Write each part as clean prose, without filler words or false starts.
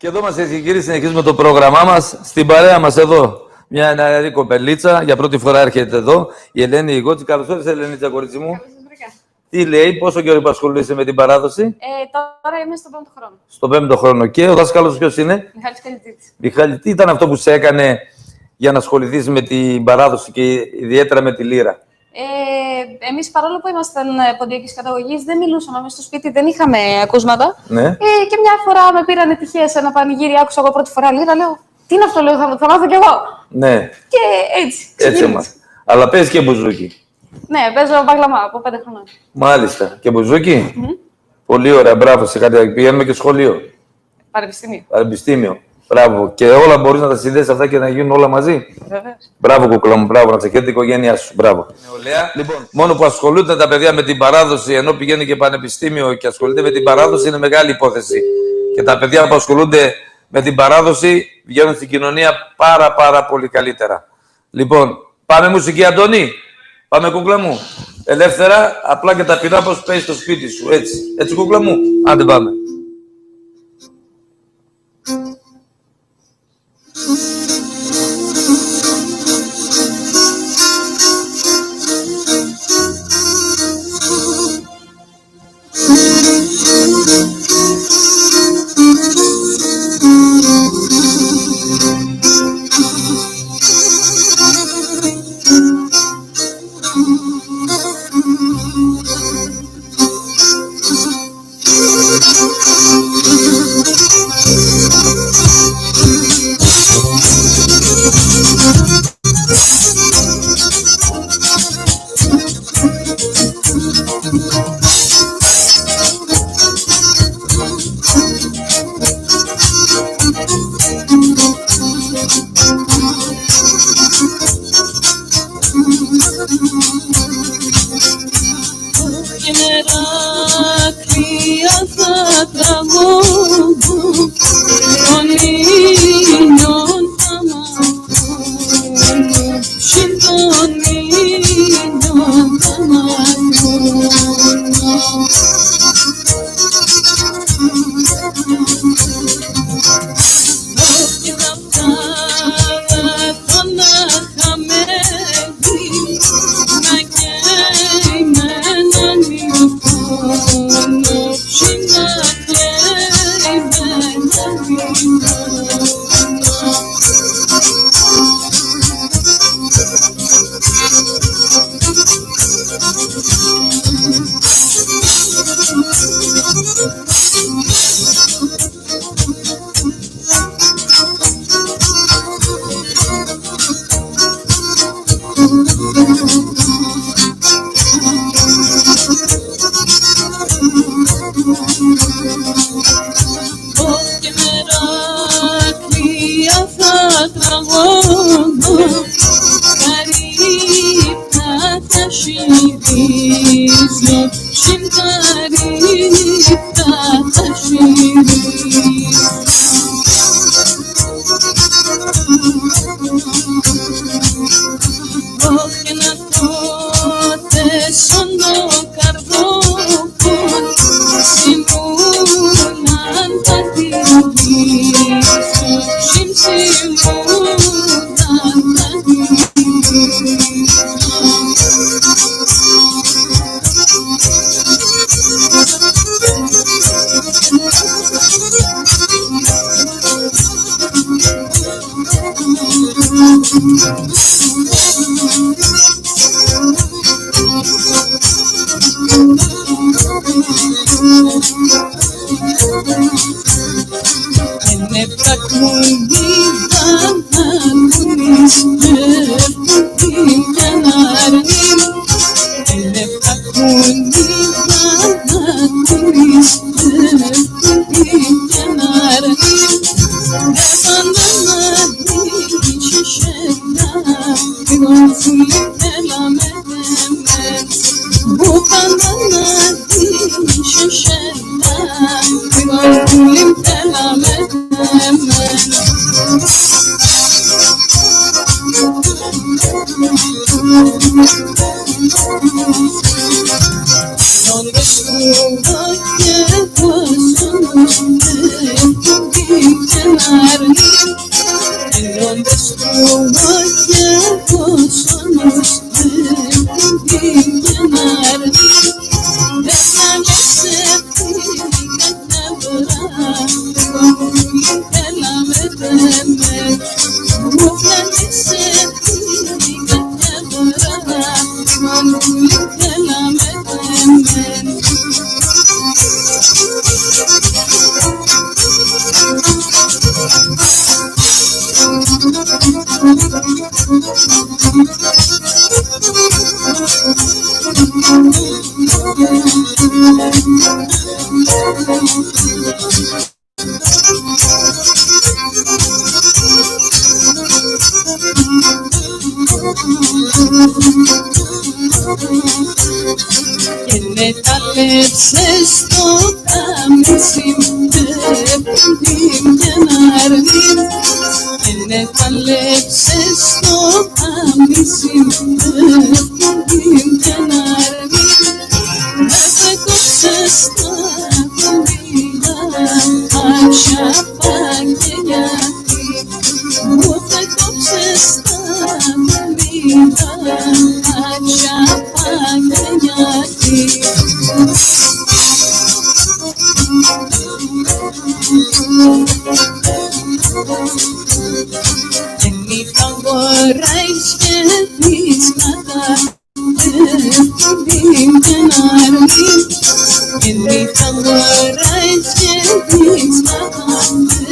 Και εδώ μας έχει γυρίσει, συνεχίζουμε το πρόγραμμά μας. Στην παρέα μας εδώ, μια νεαρή κοπελίτσα. Για πρώτη φορά έρχεται εδώ, η Ελένη Ιγότση. Καλώς ήρθες, Ελένη, κορίτσι μου. Καλώς σας βρήκα. Τι λέει, πόσο καιρό ασχολείσαι με την παράδοση? Τώρα είμαι στον 5ο χρόνο. Στον 5ο χρόνο. Και ο δάσκαλος ποιος είναι? Μιχάλης Καλιτζήτης. Μιχάλη, τι ήταν αυτό που σε έκανε για να ασχοληθείς με την παράδοση και ιδιαίτερα με τη λύρα? Εμείς παρόλο που ήμασταν ποντιακής καταγωγής, δεν μιλούσαμε μέσα στο σπίτι, δεν είχαμε ακούσματα. Ναι. Και μια φορά με πήραν τυχαία σε ένα πανηγύρι, άκουσα εγώ πρώτη φορά λύρα, λέω τι είναι αυτό, λέω, θα μάθω κι εγώ. Ναι. Και έτσι. Έτσι έμαθα. Αλλά παίζει και μπουζούκι. Ναι, παίζω μπαγλαμά από 5 χρόνια. Μάλιστα. Και μπουζούκι. Πολύ ωραία, μπράβο. Σε κάτι πηγαίνουμε και σχολείο. Πανεπιστήμιο. Πανεπιστήμιο. Μπράβο. Και όλα μπορείς να τα συνδέσεις αυτά και να γίνουν όλα μαζί. Βεβαίως. Μπράβο, κουκλό μου. Μπράβο. Να ξεχαίρετε την οικογένειά σου. Μπράβο. Νεολαία. Λοιπόν, μόνο που ασχολούνται τα παιδιά με την παράδοση, ενώ πηγαίνει και πανεπιστήμιο και ασχολείται με την παράδοση, είναι μεγάλη υπόθεση. Και τα παιδιά που ασχολούνται με την παράδοση βγαίνουν στην κοινωνία πάρα πολύ καλύτερα. Λοιπόν, πάμε μουσική, Αντώνη. Πάμε, κούκλα μου. Ελεύθερα, απλά και ταπεινά πώς παίζεις στο σπίτι σου. Έτσι. Έτσι, κούκλα μου. Άντε πάμε. Επάλεψες το καμίσι και να αρνεί. Επάλεψες το καμίσι και να αρνεί. Με κόψες τα κοντινά αξιάπα και γιατί. Μου κόψες τα κοντινά αξιάπα και γιατί. Μπορείς και δεις καταφέρνει και να αρνεί. Εμείς θα μπορείς και δεις καταφέρνει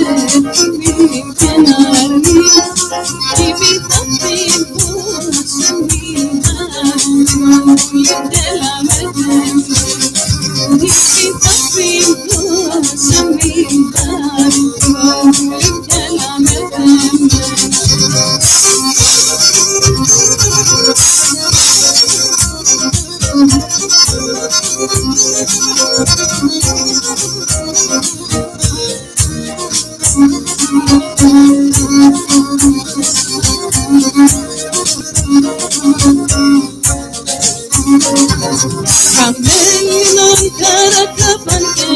και να αρνεί. Η βήτα φύγω σε μήνα μόλι τέλαμε τέμι. Η βήτα φύγω σε μήνα μόλι τέλαμε τέμι. Καμέλινον καρακαπαν και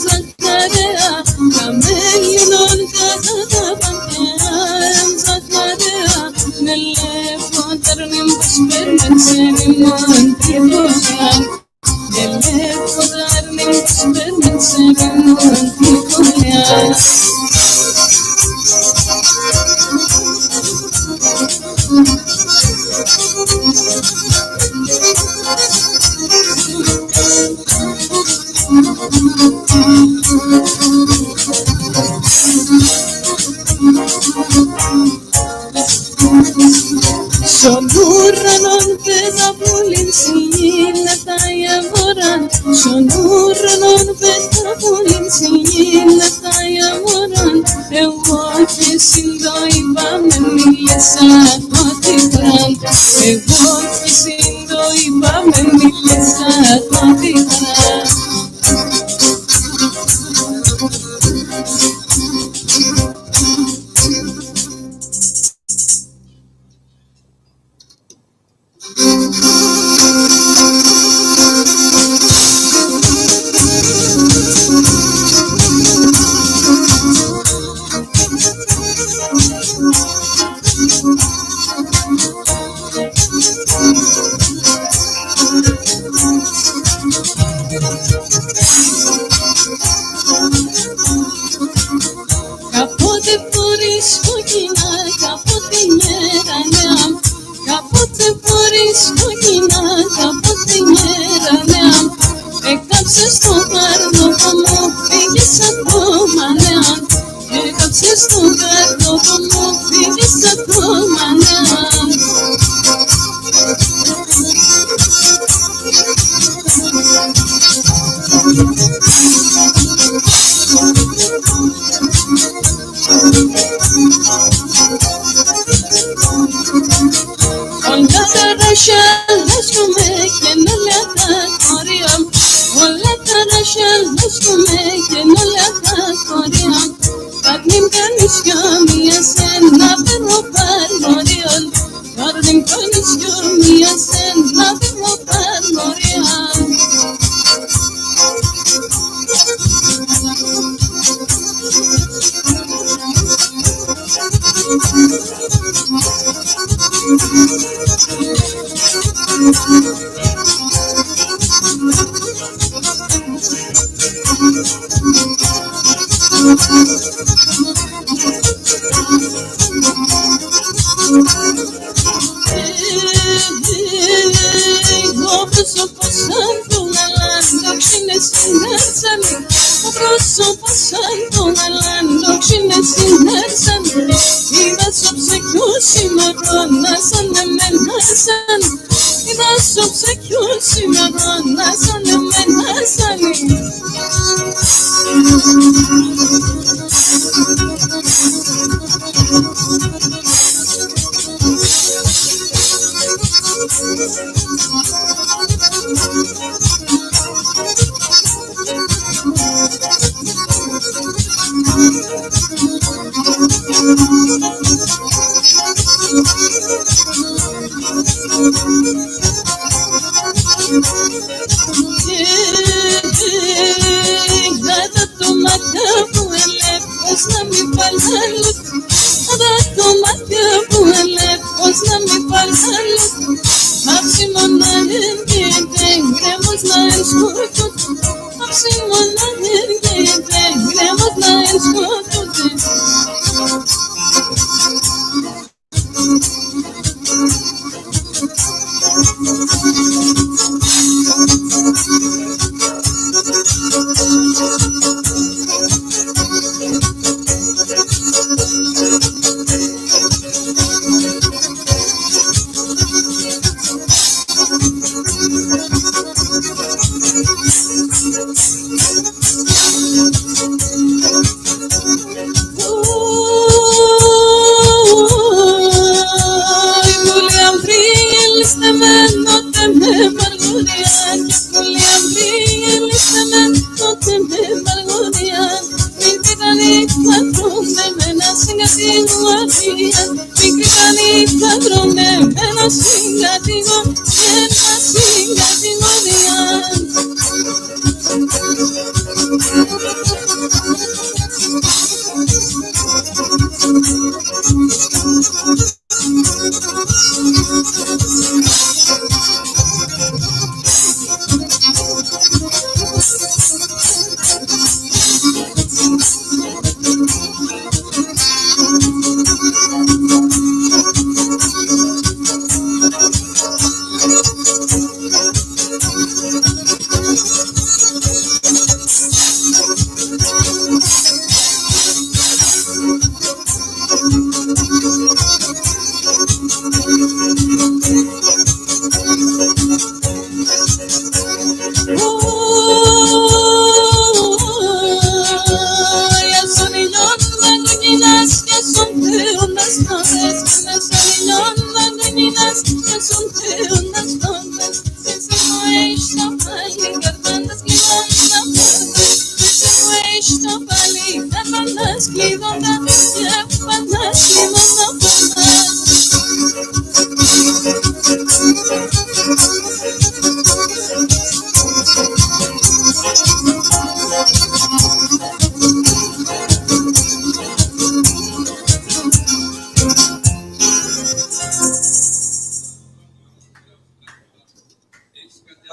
Ζαχαρέα. Καμέλινον καρακαπαν και Ζαχαρέα. Με λεφτάρνιμ πασπέρμεν σε νημόν τριπολιάν. Με λεφτάρνιμ πασπέρμεν σε νημόν τριπολιάν. Στον ουρανόν πέτα πουλήν σιγήνε τα ιαμοράν. Στον ουρανόν πέτα πουλήν σιγήνε τα ιαμοράν. Εγώ και εσύ το είπαμε μίλες από τη χράν. Εγώ και εσύ το είπαμε μίλες από τη χράν. Κάποτε φορείς κόκκινα, κάποτε μέρα νέα. Κάποτε φορείς κόκκινα, κάποτε μέρα νέα. Έκαψες το καρδόπο μου, πήγες ακόμα νέα. Έκαψες το καρδόπο μου, πήγες ακόμα νέα. Όλα τα ρασιαλέσκομαι και όλα τα κορία. Όλα τα ρασιαλέσκομαι και όλα τα κορία. Καρδιν κάνεις κι όμοια σένα παίρνω παρνορία. Καρδιν κάνεις κι όμοια σένα παίρνω παρνορία.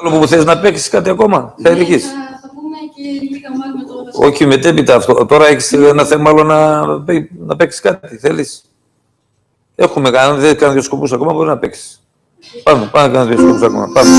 Άλλο που θες να παίξεις κάτι ακόμα, θα έλεγες. Θα πούμε και λίγα μάγμα τώρα. Όχι, μετέπειτα αυτό. Τώρα έχεις ένα θέμα άλλο να παίξεις κάτι, θέλεις. Έχουμε κάνει, δεν κάνει δύο σκοπούς ακόμα, μπορεί να παίξεις. Πάμε να κάνουμε δύο σκοπούς ακόμα. Πάμε.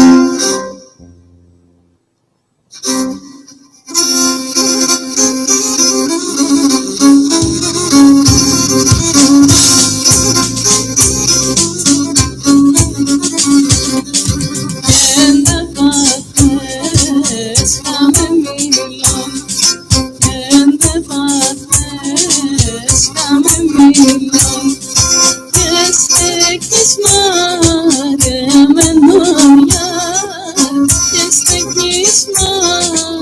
Este Christmas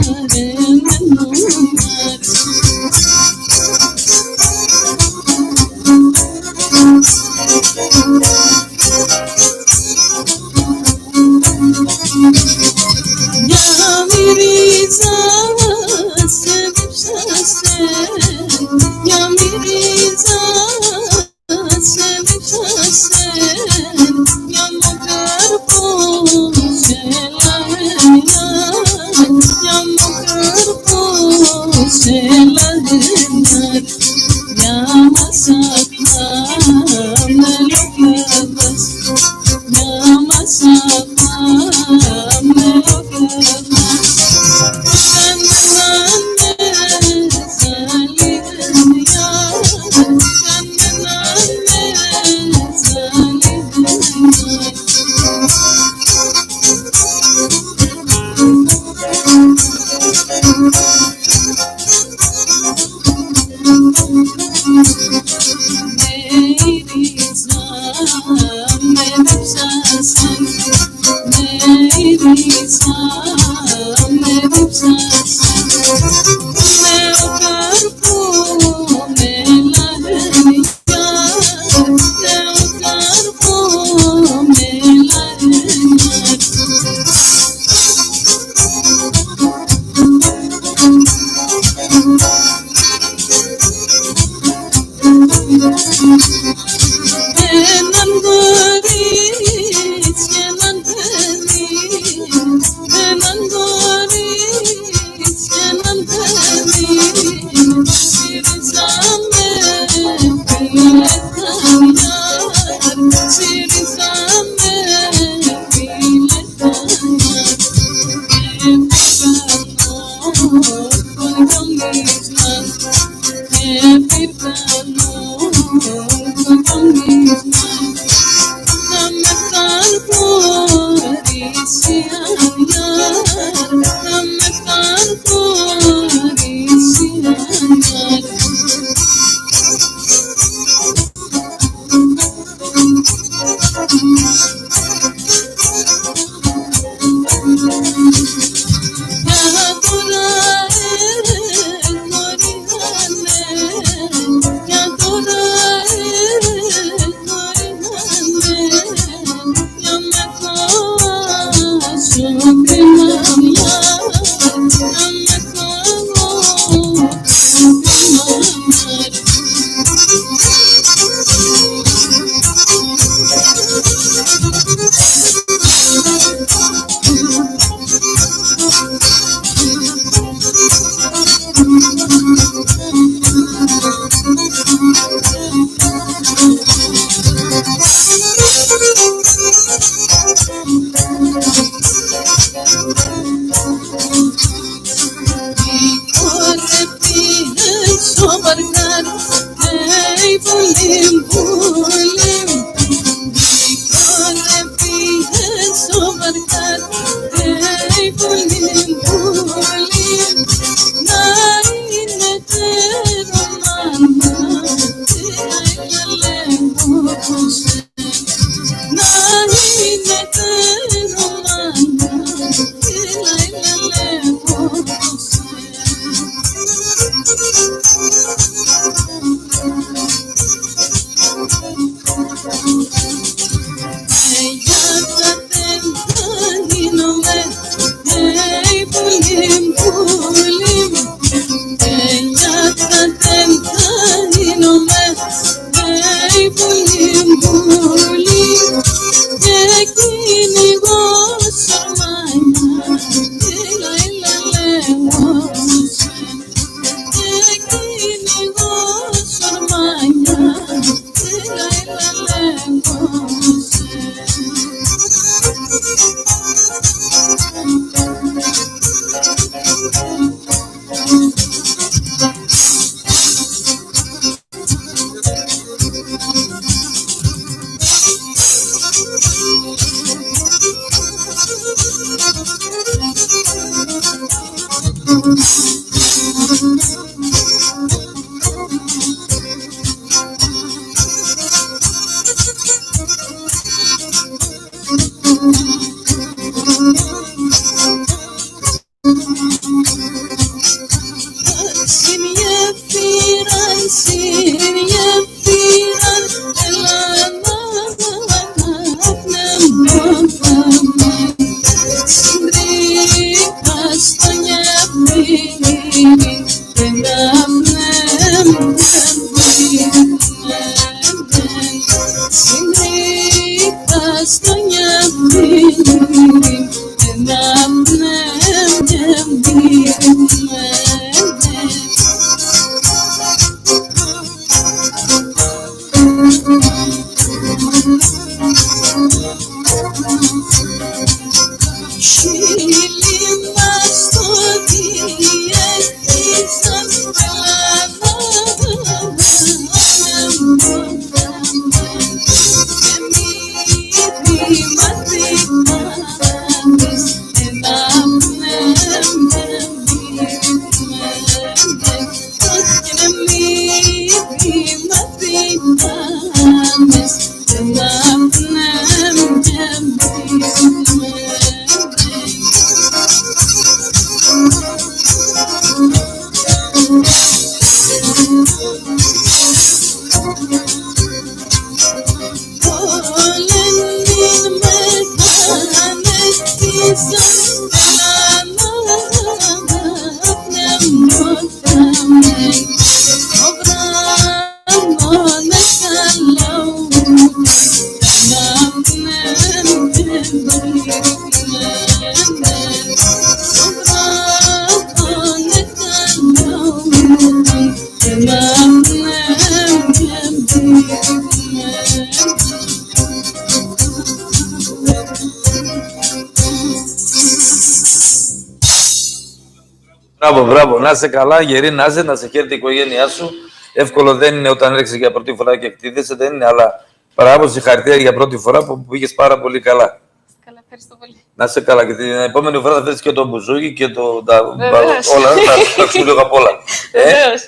Μπράβο, μπράβο. Να είσαι καλά, γερή να είσαι, να σε χαίρεται η οικογένειά σου. Εύκολο δεν είναι όταν έρχεσαι για πρώτη φορά και εκτίθεσαι, δεν είναι, αλλά μπράβο, συγχαρητήρια για πρώτη φορά που πήγες πάρα πολύ καλά. Καλά, ευχαριστώ πολύ. Να είσαι καλά και την επόμενη φορά θα θες και το μπουζούκι και το. Βεβαίως. Όλα, θα φτιάξουμε λίγο απ' όλα. Βεβαίως.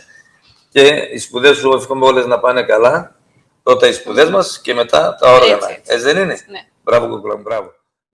Και οι σπουδές σου εύχομαι όλες να πάνε καλά. Πρώτα οι σπουδές μας και μετά τα όργανα. Έτσι. Δεν είναι. Ναι. Μπράβο, κουκουλά μου, μπράβο.